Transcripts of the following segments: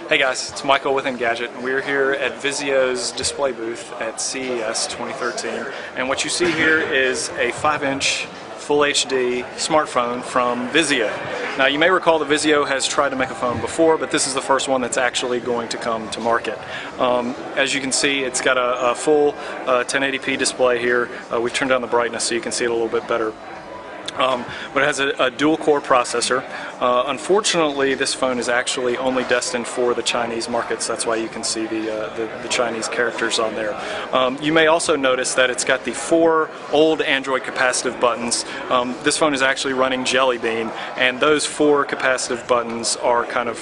Hey guys, it's Michael with Engadget, and we're here at Vizio's display booth at CES 2013. And what you see here is a 5-inch Full HD smartphone from Vizio. Now you may recall that Vizio has tried to make a phone before, but this is the first one that's actually going to come to market. As you can see, it's got a full 1080p display here. We've turned down the brightness so you can see it a little bit better. But it has a dual-core processor. Unfortunately, this phone is actually only destined for the Chinese markets. That's why you can see the Chinese characters on there. You may also notice that it's got the 4 old Android capacitive buttons. This phone is actually running Jelly Bean, and those 4 capacitive buttons are kind of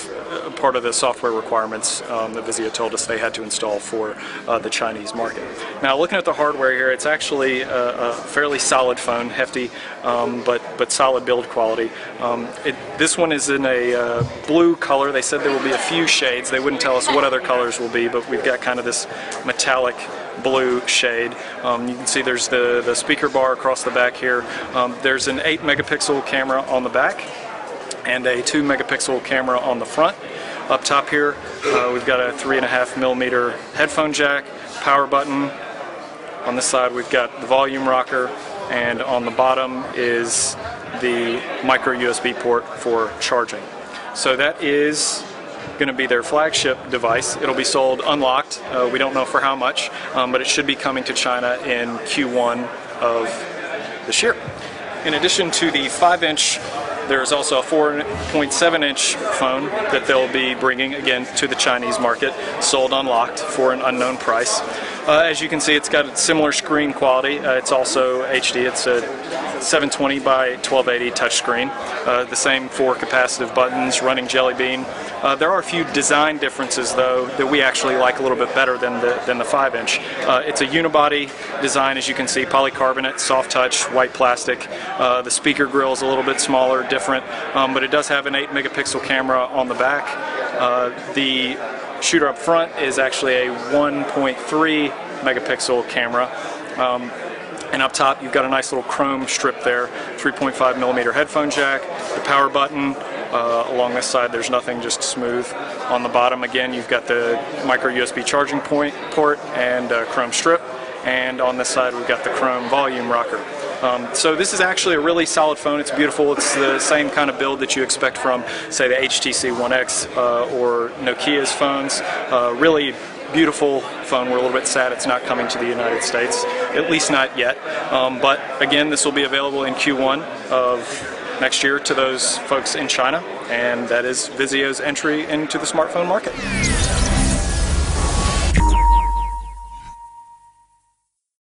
part of the software requirements that Vizio told us they had to install for the Chinese market. Now, looking at the hardware here, it's actually a fairly solid phone, hefty, but solid build quality. This one is in a blue color. They said there will be a few shades. They wouldn't tell us what other colors will be, but we've got kind of this metallic blue shade. You can see there's the speaker bar across the back here. There's an 8 megapixel camera on the back and a 2 megapixel camera on the front. Up top here, we've got a 3.5 millimeter headphone jack, power button. On this side, we've got the volume rocker, and on the bottom is the micro USB port for charging. So that is going to be their flagship device. It'll be sold unlocked. We don't know for how much, but it should be coming to China in Q1 of this year. In addition to the 5-inch, there's also a 4.7-inch phone that they'll be bringing, again, to the Chinese market, sold unlocked for an unknown price. As you can see, it's got similar screen quality. It's also HD. It's a 720 by 1280 touchscreen. The same 4 capacitive buttons, running Jelly Bean. There are a few design differences, though, that we actually like a little bit better than the 5-inch. It's a unibody design, as you can see, polycarbonate, soft touch, white plastic. The speaker grill is a little bit smaller, different, but it does have an 8 megapixel camera on the back. The shooter up front is actually a 1.3 megapixel camera. And up top, you've got a nice little chrome strip there, 3.5 millimeter headphone jack, the power button. Along this side, there's nothing, just smooth. On the bottom, again, you've got the micro USB charging port and chrome strip. And on this side, we've got the chrome volume rocker. So this is actually a really solid phone. It's beautiful. It's the same kind of build that you expect from, say, the HTC One X or Nokia's phones. Really beautiful phone. We're a little bit sad it's not coming to the United States, at least not yet. But again, this will be available in Q1 of next year to those folks in China, and that is Vizio's entry into the smartphone market.